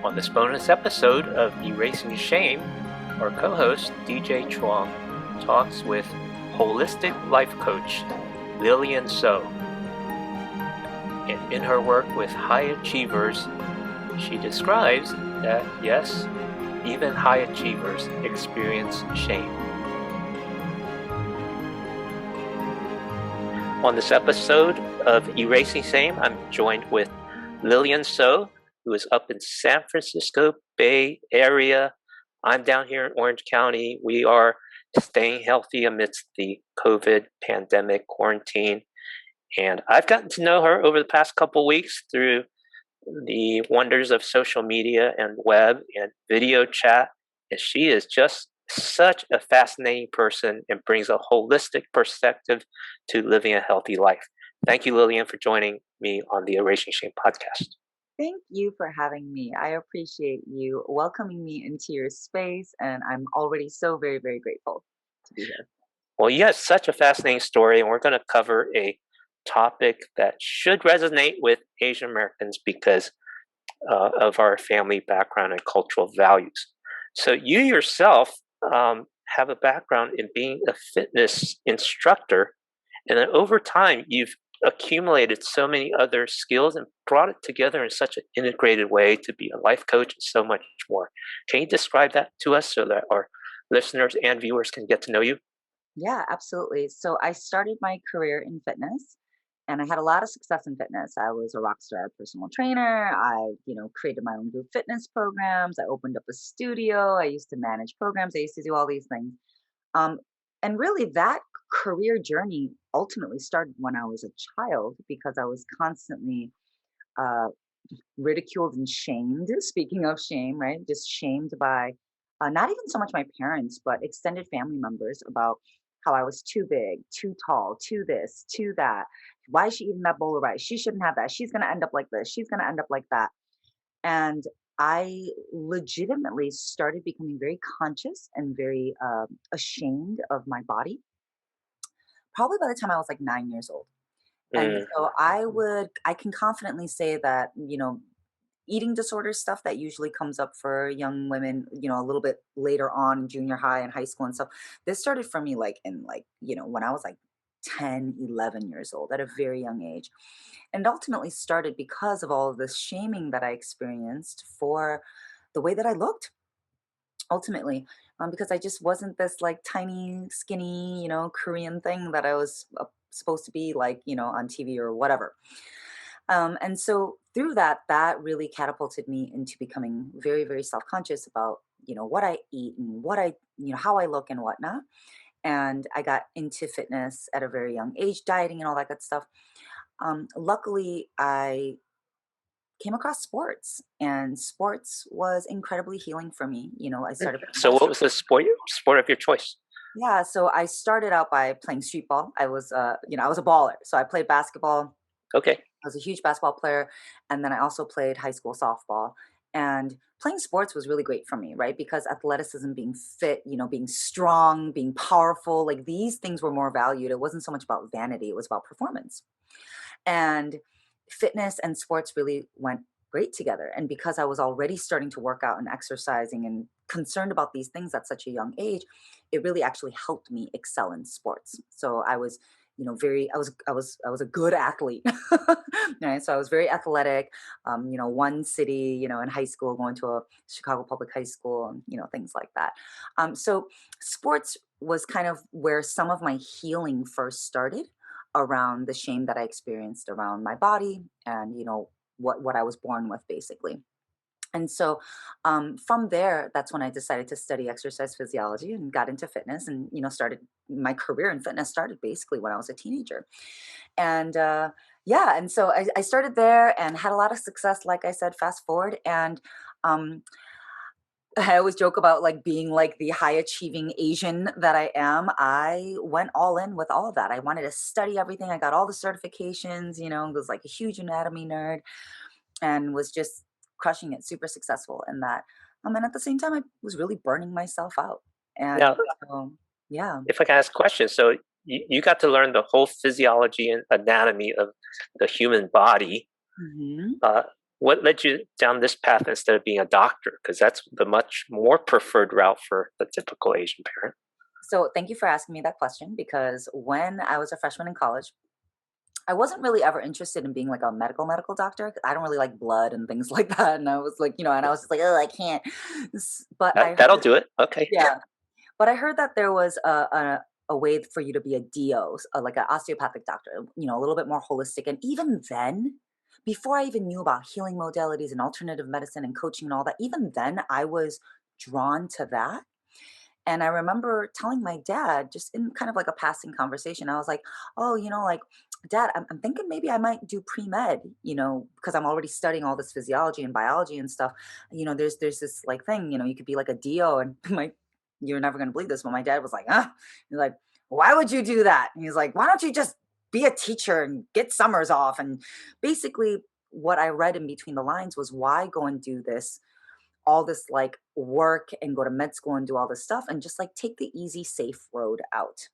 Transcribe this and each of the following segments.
On this bonus episode of Erasing Shame, our co-host DJ Chuang talks with holistic life coach Lillian So. And in her work with high achievers, she describes that yes, even high achievers experience shame. On this episode of Erasing Shame, I'm joined with Lillian So, who is up in San Francisco Bay Area. I'm down here in Orange County. We are staying healthy amidst the COVID pandemic quarantine. And I've gotten to know her over the past couple weeks through the wonders of social media and web and video chat. And she is just such a fascinating person and brings a holistic perspective to living a healthy life. Thank you, Lillian, for joining me on the Erasing Shame podcast. Thank you for having me. I appreciate you welcoming me into your space, and I'm already so very, very grateful to be here. Well, you have such a fascinating story, and we're going to cover a topic that should resonate with Asian Americans because of our family background and cultural values. So you yourself have a background in being a fitness instructor, and then over time you've accumulated so many other skills and brought it together in such an integrated way to be a life coach and so much more. Can you describe that to us so that our listeners and viewers can get to know you? Yeah, absolutely. So I started my career in fitness, and I had a lot of success in fitness. I was a rock star personal trainer. I, created my own group fitness programs. I opened up a studio. I used to manage programs. I used to do all these things. Um, and really, that career journey ultimately started when I was a child because I was constantly uh, ridiculed and shamed. Speaking of shame, right? Just shamed by not even so much my parents, but extended family members about how I was too big, too tall, too this, too that. Why is she eating that bowl of rice? She shouldn't have that. She's going to end up like this. She's going to end up like that. And I legitimately started becoming very conscious and very ashamed of my body, probably by the time I was like 9 years old. And Mm. so I can confidently say that, eating disorder stuff that usually comes up for young women, a little bit later on in junior high and high school and stuff. This started for me when I was like 10, 11 years old at a very young age. And ultimately started because of all of this shaming that I experienced for the way that I looked ultimately, because I just wasn't this like tiny, skinny, Korean thing that I was supposed to be like, on TV or whatever. And so through that, that really catapulted me into becoming very, very self-conscious about, what I eat and what how I look and whatnot. And I got into fitness at a very young age, dieting and all that good stuff. Luckily, I came across sports, and sports was incredibly healing for me. I started So what was the sport of your choice? Yeah, so I started out by playing street ball. I was I was a baller. So I played basketball. Okay. I was a huge basketball player, and then I also played high school softball. And playing sports was really great for me, right? Because athleticism, being fit, being strong, being powerful, like these things were more valued. It wasn't so much about vanity, it was about performance. And fitness and sports really went great together. And because I was already starting to work out and exercising and concerned about these things at such a young age, it really actually helped me excel in sports. So I was, I was a good athlete. Right. So I was very athletic. One city, in high school, going to a Chicago public high school, and things like that. So sports was kind of where some of my healing first started around the shame that I experienced around my body and, what I was born with basically. And so from there, that's when I decided to study exercise physiology and got into fitness and, started my career in fitness started basically when I was a teenager. And yeah, and so I started there and had a lot of success, like I said, fast forward. And um, I always joke about like being like the high achieving Asian that I am. I went all in with all of that. I wanted to study everything. I got all the certifications, was like a huge anatomy nerd and was just crushing it, super successful in that. And at the same time, I was really burning myself out. And Now, so, yeah. if I can ask questions, so you got to learn the whole physiology and anatomy of the human body. hmm Uh, what led you down this path instead of being a doctor? Because that's the much more preferred route for the typical Asian parent. So thank you for asking me that question, because when I was a freshman in college, I wasn't really ever interested in being like a medical doctor. I don't really like blood and things like that. And I was like, and I was just like, oh, I can't. But I That'll heard, do it. Okay. yeah, but I heard that there was a way for you to be a DO, like an osteopathic doctor, a little bit more holistic. And even then, before I even knew about healing modalities and alternative medicine and coaching and all that, even then I was drawn to that. And I remember telling my dad, just in kind of like a passing conversation, I was like, oh, like, Dad, I'm thinking maybe I might do pre med, because I'm already studying all this physiology and biology and stuff. There's this like thing, you could be like a DO. And you're never going to believe this, but my dad was like, he's like, why would you do that? And he's like, why don't you just be a teacher and get summers off? And basically, what I read in between the lines was, why go and do this? All this like work and go to med school and do all this stuff and just like take the easy, safe road out.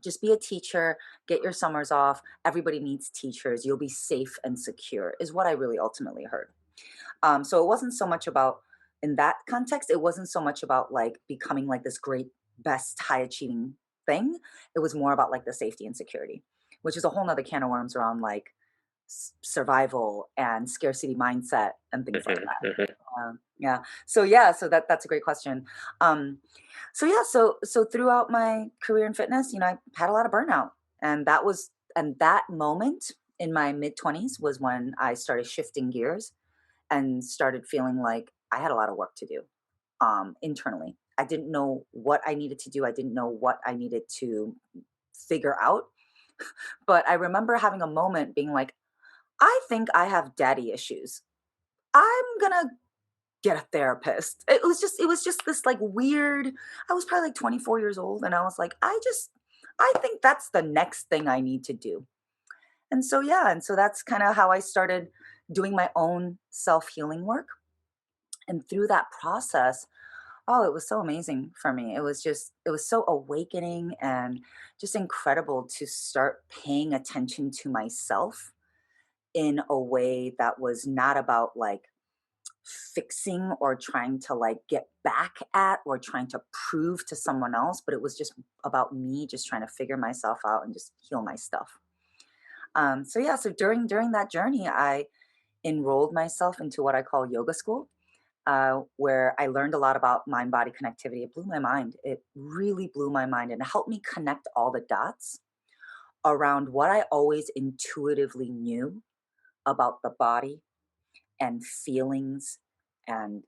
Just be a teacher, get your summers off. Everybody needs teachers. You'll be safe and secure, is what I really ultimately heard. So it wasn't so much about, in that context, it wasn't so much about like becoming like this great, best, high achieving thing. It was more about like the safety and security, which is a whole nother can of worms around like survival and scarcity mindset and things like Hmm. that. Hmm. Yeah. So yeah, so that's a great question. Um, so yeah, so throughout my career in fitness, I had a lot of burnout, and that moment in my mid 20s was when I started shifting gears and started feeling like I had a lot of work to do internally. I didn't know what I needed to do. I didn't know what I needed to figure out. But I remember having a moment being like, I think I have daddy issues. I'm gonna get a therapist. It was just this like weird. I was probably like 24 years old, and I was like, I think that's the next thing I need to do. And so yeah, and so that's kind of how I started doing my own self-healing work. And through that process, oh, it was so amazing for me. It was so awakening and just incredible to start paying attention to myself in a way that was not about like fixing or trying to like get back at or trying to prove to someone else, but it was just about me just trying to figure myself out and just heal my stuff. So yeah, so during that journey, I enrolled myself into what I call yoga school, where I learned a lot about mind body connectivity. It blew my mind. It really blew my mind, and it helped me connect all the dots around what I always intuitively knew about the body and feelings and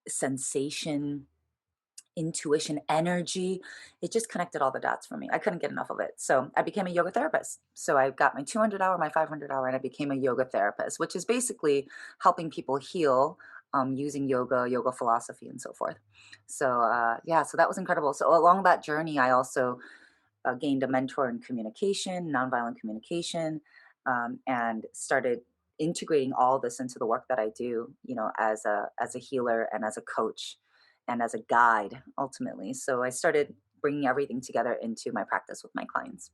sensation, intuition, energy. It just connected all the dots for me. I couldn't get enough of it. So I became a yoga therapist. So I got my 200 hour, my 500 hour, and I became a yoga therapist, which is basically helping people heal using yoga philosophy, and so forth. So yeah, so that was incredible. So along that journey, I also gained a mentor in communication, nonviolent communication, and started integrating all this into the work that I do, as a healer and as a coach and as a guide ultimately. So I started bringing everything together into my practice with my clients.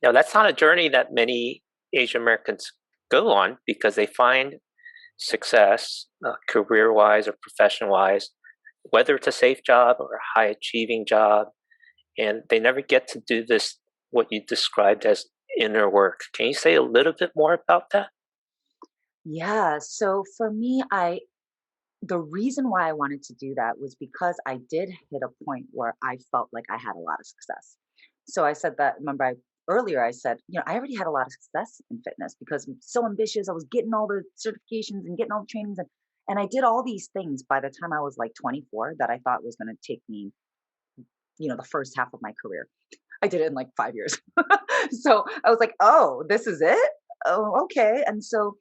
Now, that's not a journey that many Asian Americans go on because they find success, career wise or profession wise, whether it's a safe job or a high achieving job, and they never get to do this, what you described as inner work. Can you say a little bit more about that? Yeah. So for me, the reason why I wanted to do that was because I did hit a point where I felt like I had a lot of success. So I said that, remember earlier I said, I already had a lot of success in fitness because I'm so ambitious. I was getting all the certifications and getting all the trainings, and I did all these things by the time I was like 24 that I thought was going to take me, the first half of my career. I did it in like 5 years. So I was like, oh, this is it? Oh, okay. And so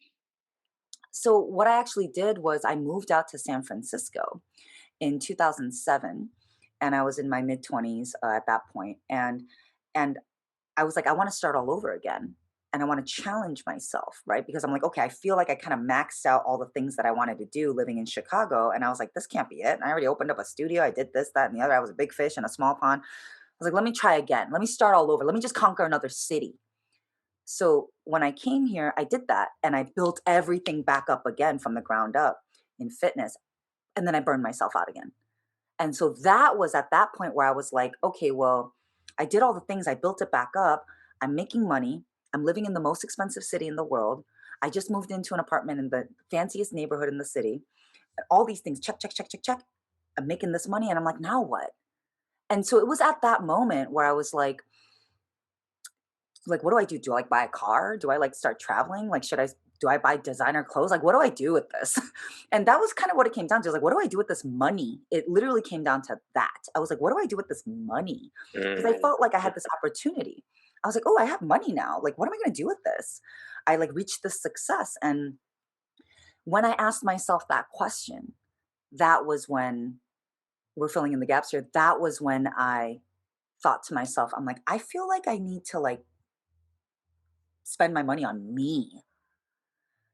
what I actually did was I moved out to San Francisco in 2007, and I was in my mid 20s at that point, and I was like, I want to start all over again, and I want to challenge myself, right? Because I'm like, okay, I feel like I kind of maxed out all the things that I wanted to do living in Chicago, and I was like, this can't be it. And I already opened up a studio. I did this, that, and the other. I was a big fish in a small pond. I was like, let me try again. Let me start all over. Let me just conquer another city. So when I came here, I did that and I built everything back up again from the ground up in fitness. And then I burned myself out again. And so that was at that point where I was like, okay, well, I did all the things, I built it back up. I'm making money. I'm living in the most expensive city in the world. I just moved into an apartment in the fanciest neighborhood in the city. All these things, check, check, check, check, check. I'm making this money. And I'm like, now what? And so it was at that moment where I was like, what do I do? Do I like buy a car? Do I like start traveling? Like, do I buy designer clothes? Like, what do I do with this? And that was kind of what it came down to. I was like, what do I do with this money? It literally came down to that. I was like, what do I do with this money? Because I Mm. felt like I had this opportunity. I was like, oh, I have money now. Like, what am I going to do with this? I like reached this success. And when I asked myself that question, that was when we're filling in the gaps here. That was when I thought to myself, I'm like, I feel like I need to like spend my money on me,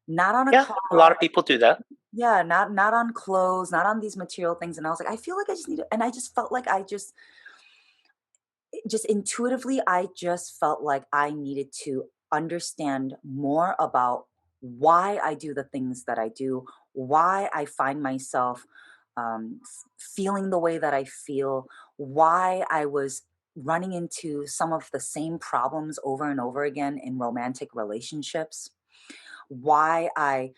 not on a Yeah, a lot car. of people do that. Yeah, not on clothes, not on these material things. And I was like, I feel like I just need to, and I just felt like just intuitively, I just felt like I needed to understand more about why I do the things that I do, why I find myself feeling the way that I feel, why I was running into some of the same problems over and over again in romantic relationships, why I,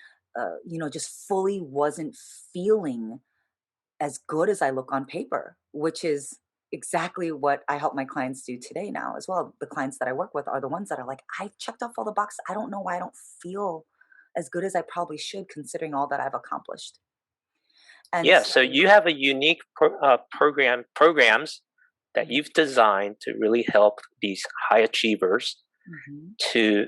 just fully wasn't feeling as good as I look on paper, which is exactly what I help my clients do today now as well. The clients that I work with are the ones that are like, I've checked off all the boxes. I don't know why I don't feel as good as I probably should, considering all that I've accomplished. And Yeah, so, so you have a unique programs that mhm, you've designed to really help these high achievers mhm, to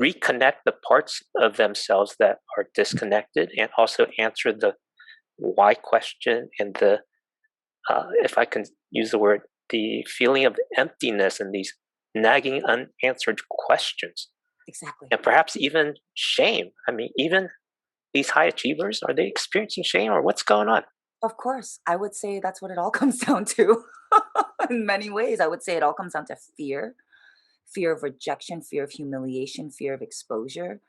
reconnect the parts of themselves that are disconnected, and also answer the why question and the if I can use the word, the feeling of emptiness and these nagging unanswered questions, exactly. and perhaps even shame. I mean, even these high achievers, are they experiencing shame or what's going on? Of course, I would say that's what it all comes down to. In many ways, I would say it all comes down to fear, fear of rejection, fear of humiliation, fear of exposure,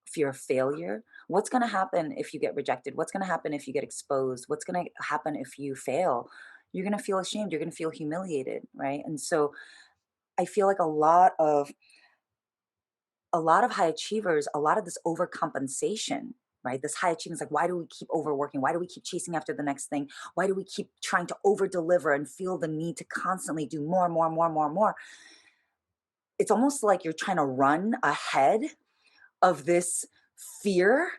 fear of failure. What's going to happen if you get rejected? What's going to happen if you get exposed? What's going to happen if you fail? You're going to feel ashamed. You're going to feel humiliated, right? And so I feel like a lot of high achievers, a lot of this overcompensation, right? This high achievement is like, why do we keep overworking? Why do we keep chasing after the next thing? Why do we keep trying to over deliver and feel the need to constantly do more and more and more and more and more? It's almost like you're trying to run ahead of this fear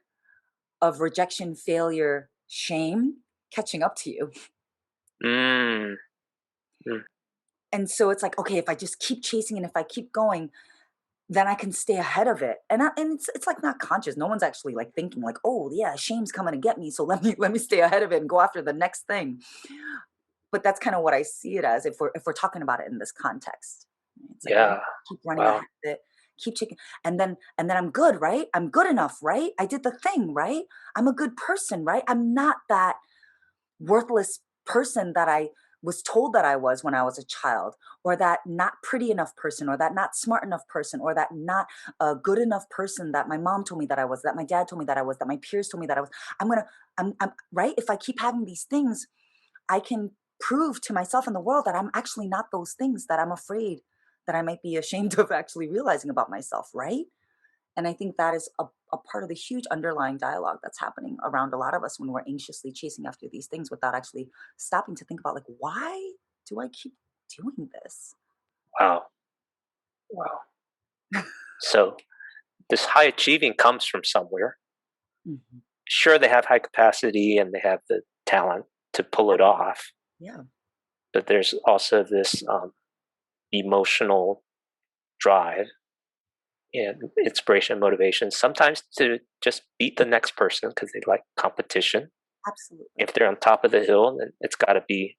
of rejection, failure, shame catching up to you. Mm, mm. And so it's like, okay, if I just keep chasing and if I keep going, then I can stay ahead of it. And it's like not conscious. No one's actually like thinking like, oh yeah, shame's coming to get me. So let me stay ahead of it and go after the next thing. But that's kind of what I see it as if we're talking about it in this context. It's like, let me Yeah. keep running ahead Wow. of it, keep checking, and then I'm good, right? I'm good enough, right? I did the thing, right? I'm a good person, right? I'm not that worthless person that I was told that I was when I was a child, or that not pretty enough person, or that not smart enough person, or that not a good enough person that my mom told me that I was, that my dad told me that I was, that my peers told me that I was. I'm gonna, I'm right. If I keep having these things, I can prove to myself and the world that I'm actually not those things that I'm afraid that I might be ashamed of actually realizing about myself, right? And I think that is a part of the huge underlying dialogue that's happening around a lot of us when we're anxiously chasing after these things without actually stopping to think about, like, why do I keep doing this? Wow. Wow. So this high achieving comes from somewhere. Mhm. Sure, they have high capacity and they have the talent to pull Yep. it off, Yeah. but there's also this emotional drive and inspiration, motivation, sometimes to just beat the next person because they like competition. Absolutely. If they're on top of the hill, then it's got to be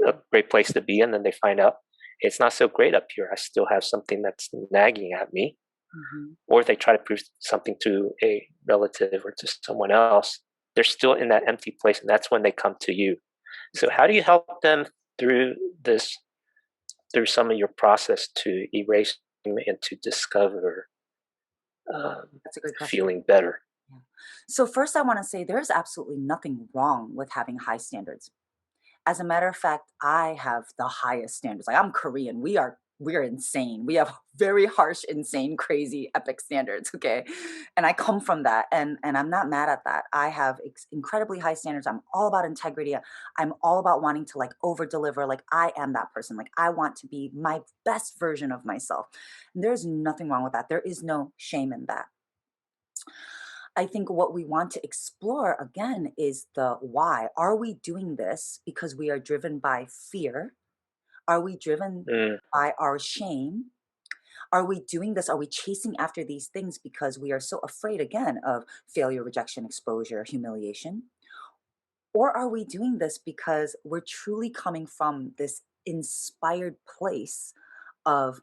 a great place to be. And then they find out it's not so great up here. I still have something that's nagging at me. Hmm. Or they try to prove something to a relative or to someone else. They're still in that empty place. And that's when they come to you. So, how do Exactly. you help them through this, through some of your process to erase and to discover That's a great question. feeling better? Yeah. So first I want to say there's absolutely nothing wrong with having high standards. As a matter of fact, I have the highest standards. Like I'm Korean. We are insane. We have very harsh, insane, crazy, epic standards. Okay. And I come from that. And I'm not mad at that. I have incredibly high standards. I'm all about integrity. I'm all about wanting to like over deliver. Like I am that person. Like I want to be my best version of myself. And there's nothing wrong with that. There is no shame in that. I think what we want to explore again is the why. Are we doing this because we are driven by fear? Are we driven Mm, by our shame? Are we doing this? Are we chasing after these things because we are so afraid again of failure, rejection, exposure, humiliation? Or are we doing this because we're truly coming from this inspired place of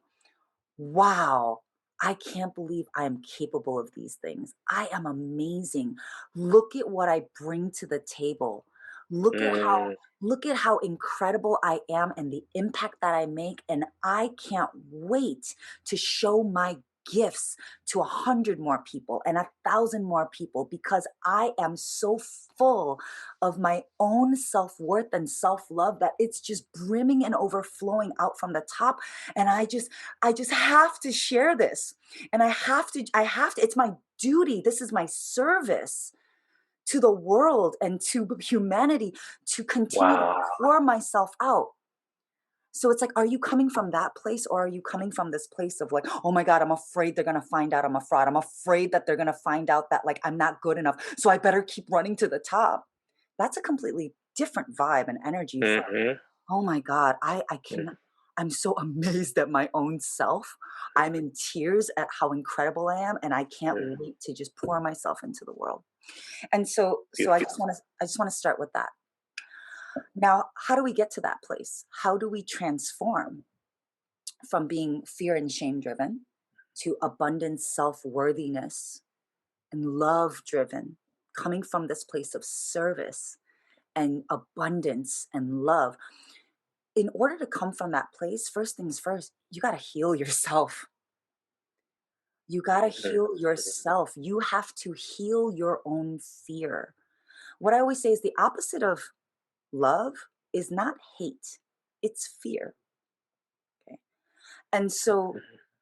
wow, I can't believe I am capable of these things. I am amazing. Look at what I bring to the table. Look at how mm, look at how incredible I am and the impact that I make, and I can't wait to show my gifts to 100 more people and 1,000 more people because I am so full of my own self-worth and self-love that it's just brimming and overflowing out from the top, and I just have to share this. And I have to, it's my duty. This is my service to the world and to humanity to continue to wow. pour myself out. So it's like, are you coming from that place or are you coming from this place of like, oh my God, I'm afraid they're going to find out I'm a fraud. I'm afraid that they're going to find out that like I'm not good enough. So I better keep running to the top. That's a completely different vibe and energy from, Hmm. oh my God, I cannot. I'm so amazed at my own self. I'm in tears at how incredible I am, and I can't wait to just pour myself into the world. And so Beautiful. I just want to start with that. Now, how do we get to that place? How do we transform from being fear and shame driven to abundance, self-worthiness, and love driven, coming from this place of service and abundance and love? In order to come from that place, first things first, you got to heal yourself. You got to Mhm, heal yourself. You have to heal your own fear. What I always say is the opposite of love is not hate, it's fear. Okay. And so,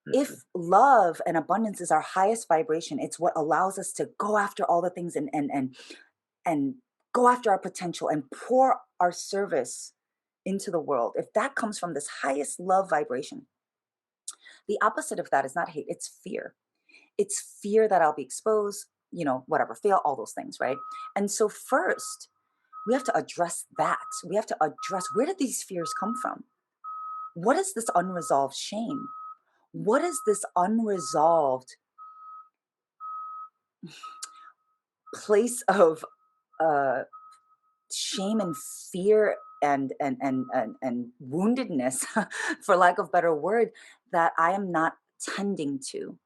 mhm, if love and abundance is our highest vibration, it's what allows us to go after all the things and go after our potential and pour our service into the world. If that comes from this highest love vibration, the opposite of that is not hate, it's fear. It's fear that I'll be exposed, whatever, fail, all those things, right? And so, first, we have to address that. We have to address where did these fears come from? What is this unresolved shame? What is this unresolved place of uh, shame and fear and woundedness, for lack of better word, that I am not tending to?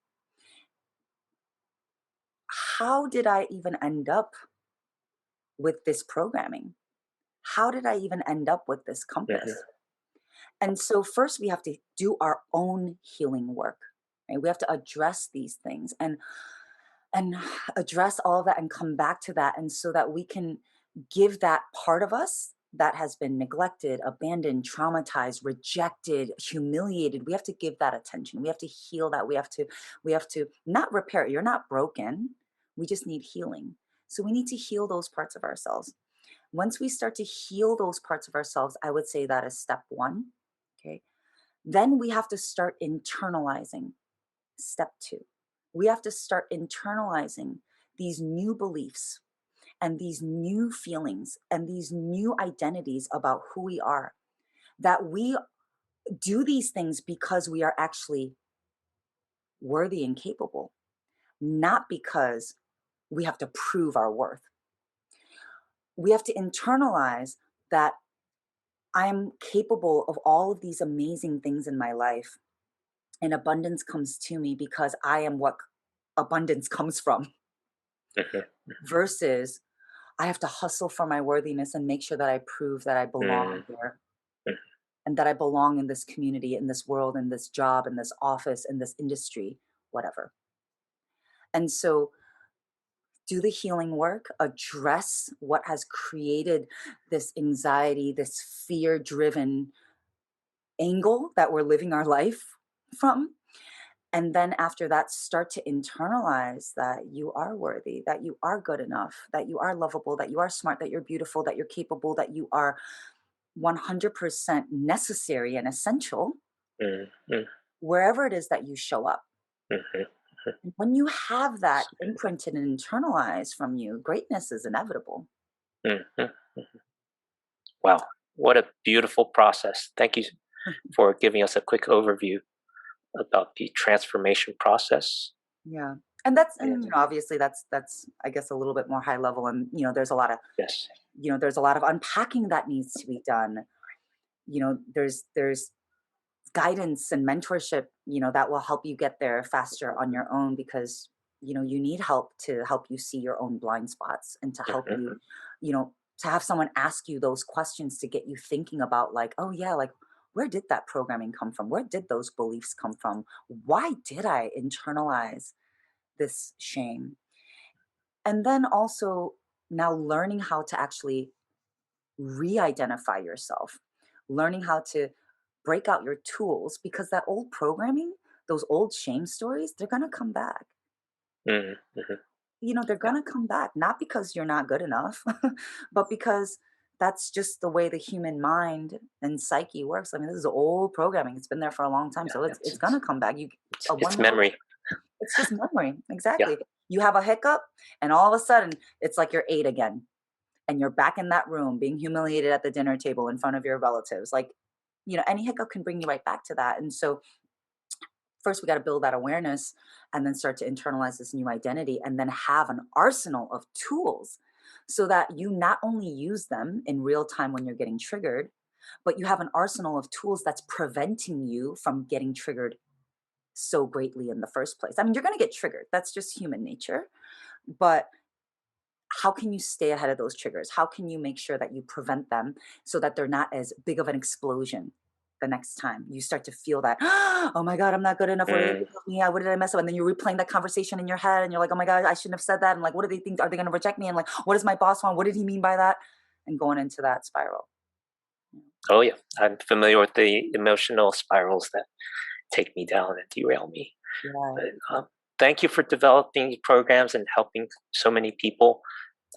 How did I even end up with this programming? How did I even end up with this mhm, compass? And so first we have to do our own healing work. Right? We have to address these things and address all of that and come back to that, and so that we can give that part of us that has been neglected, abandoned, traumatized, rejected, humiliated. We have to give that attention. We have to heal that. We have to not repair it. You're not broken. We just need healing. So we need to heal those parts of ourselves. Once we start to heal those parts of ourselves, I would say that is step one. Okay. Then we have to start internalizing. Step two. We have to start internalizing these new beliefs and these new feelings and these new identities about who we are. That we do these things because we are actually worthy and capable, not because we have to prove our worth. We have to internalize that I'm capable of all of these amazing things in my life, and abundance comes to me because I am what abundance comes from, mhm, versus I have to hustle for my worthiness and make sure that I prove that I belong mm, here. mm. and that I belong in this community, in this world, in this job, in this office, in this industry, whatever. And so do the healing work, address what has created this anxiety, this fear driven angle that we're living our life from. And then after that, start to internalize that you are worthy, that you are good enough, that you are lovable, that you are smart, that you're beautiful, that you're capable, that you are 100% necessary and essential Mm-hmm. wherever it is that you show up. Mm-hmm. When you have that imprinted and internalized from you, greatness is inevitable. Mm-hmm. Wow, what a beautiful process. Thank you for giving us a quick overview about the transformation process. Yeah. And that's, And and obviously that's I guess a little bit more high level, and there's a lot of, yes. there's a lot of unpacking that needs to be done. There's guidance and mentorship, that will help you get there faster on your own, because you need help to help you see your own blind spots, and to help Mm-hmm. to have someone ask you those questions to get you thinking about, like, oh yeah, like, where did that programming come from? Where did those beliefs come from? Why did I internalize this shame? And then also, now learning how to actually re-identify yourself, learning how to break out your tools, because that old programming, those old shame stories, they're going to come back. Mm-hmm. They're Yeah. going to come back, not because you're not good enough, but because that's just the way the human mind and psyche works. I mean, this is old programming. It's been there for a long time. Yeah. So it's going to come back. It's One little, memory. it's just memory. Yeah. Exactly. You have a hiccup, and all of a sudden it's like you're 8 again, and you're back in that room being humiliated at the dinner table in front of your relatives. Like, any hiccup can bring you right back to that. And so first we got to build that awareness, and then start to internalize this new identity, and then have an arsenal of tools, so that you not only use them in real time when you're getting triggered, but you have an arsenal of tools that's preventing you from getting triggered so greatly in the first place. I mean, you're going to get triggered. That's just human nature. But how can you stay ahead of those triggers? How can you make sure that you prevent them, so that they're not as big of an explosion the next time you start to feel that, oh my God, I'm not good enough. What did they Mm. think of me? What did I mess up? And then you're replaying that conversation in your head, and you're like, oh my God, I shouldn't have said that. And like, what do they think? Are they going to reject me? And like, what does my boss want? What did he mean by that? And going into that spiral. Oh yeah, I'm familiar with the emotional spirals that take me down and derail me. Yeah. But thank you for developing programs and helping so many people.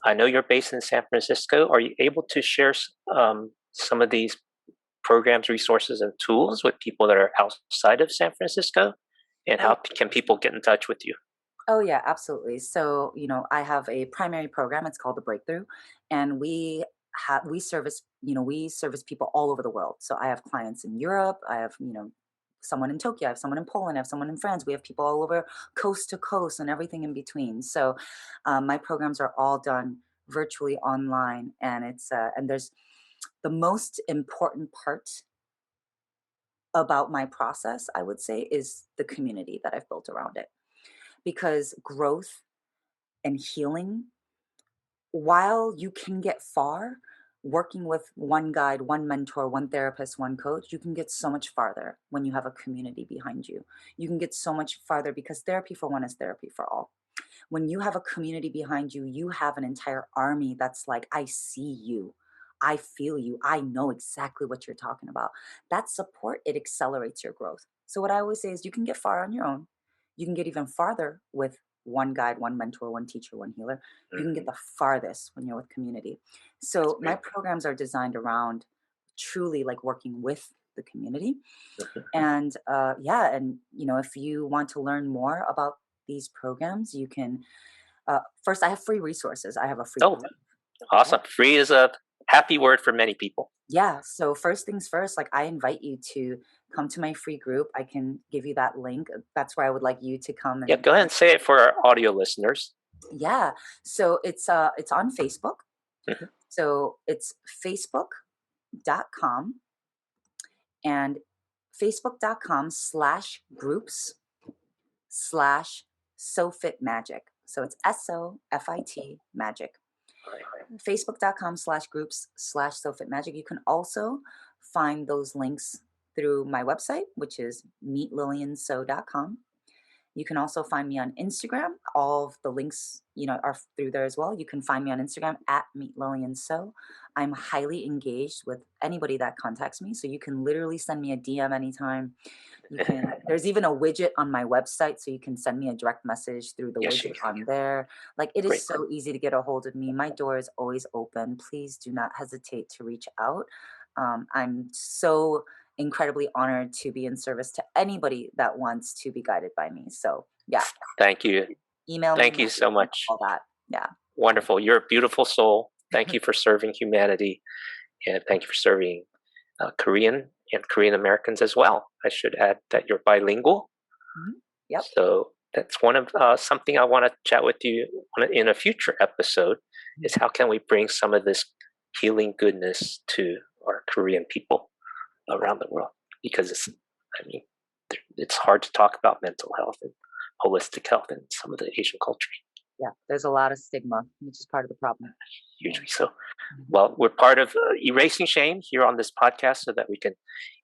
I know you're based in San Francisco. Are you able to share some of these programs, resources, and tools with people that are outside of San Francisco? And Oh, how can people get in touch with you? oh yeah, absolutely. So, I have a primary program. It's called the Breakthrough, and we service people all over the world. So I have clients in Europe. I have, someone in Tokyo. I have someone in Poland. I have someone in France. We have people all over, coast to coast, and everything in between. So, my programs are all done virtually online, and there's the most important part about my process, I would say, is the community that I've built around it, because growth and healing, while you can get far working with one guide, one mentor, one therapist, one coach, you can get so much farther when you have a community behind you. You can get so much farther, because therapy for one is therapy for all. When you have a community behind you, you have an entire army that's like, I see you. I feel you. I know exactly what you're talking about. That support, it accelerates your growth. So what I always say is, you can get far on your own. You can get even farther with one guide, one mentor, one teacher, one healer. You can get Mhm. the farthest when you're with community. That's So my great. programs are designed around truly like working with the community. Mhm. And yeah, and if you want to learn more about these programs, you can first, I have free resources. I have a free Oh, group. Yeah. awesome. Free is a happy word for many people. Yeah. So first things first, like, I invite you to come to my free group. I can give you that link. That's where I would like you to come Yeah, and go ahead and say it for our audio listeners. yeah. So it's on Facebook. Mhm. So it's facebook.com, and facebook.com/groups/SoFit Magic. So it's SOFIT Magic. All right. Facebook.com/groups/SoFit Magic. You can also find those links through my website, which is meetlillianso.com. You can also find me on Instagram. All of the links, are through there as well. You can find me on Instagram at @meetlillianso. I'm highly engaged with anybody that contacts me. So you can literally send me a DM anytime. There's even a widget on my website, so you can send me a direct message through the widget on there. Like, it is so easy to get a hold of me. My door is always open. Please do not hesitate to reach out. I'm so incredibly honored to be in service to anybody that wants to be guided by me. So yeah. Thank you. Email me. Thank you so much. All that. Yeah. Wonderful. You're a beautiful soul. Thank you for serving humanity, and thank you for serving Korean and Korean Americans as well. I should add that you're bilingual. Yep. So that's one of something I want to chat with you in a future episode, is how can we bring some of this healing goodness to our Korean people around the world, because it's hard to talk about mental health and holistic health in some of the Asian cultures. Yeah, there's a lot of stigma, which is part of the problem. Hugely so. Well, we're part of erasing shame here on this podcast, so that we can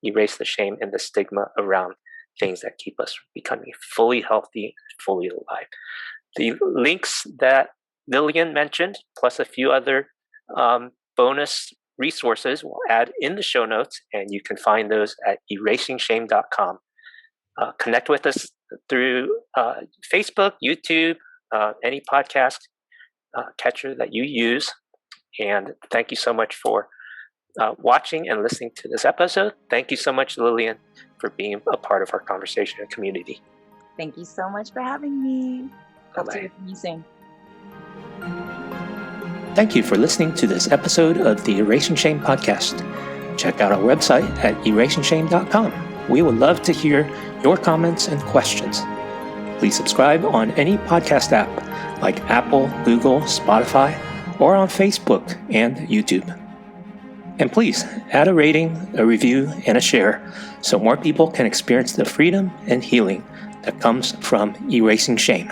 erase the shame and the stigma around things that keep us from becoming fully healthy, fully alive. The links that Lillian mentioned, plus a few other bonus resources, we'll add in the show notes, and you can find those at erasingshame.com. Connect with us through Facebook, YouTube, any podcast catcher that you use. And thank you so much for watching and listening to this episode. Thank you so much, Lillian, for being a part of our conversation and community. Thank you so much for having me. Hope to hear from you soon. Thank you for listening to this episode of the Erasing Shame podcast. Check out our website at erasingshame.com. We would love to hear your comments and questions. Please subscribe on any podcast app like Apple, Google, Spotify, or on Facebook and YouTube. And please add a rating, a review, and a share so more people can experience the freedom and healing that comes from erasing shame.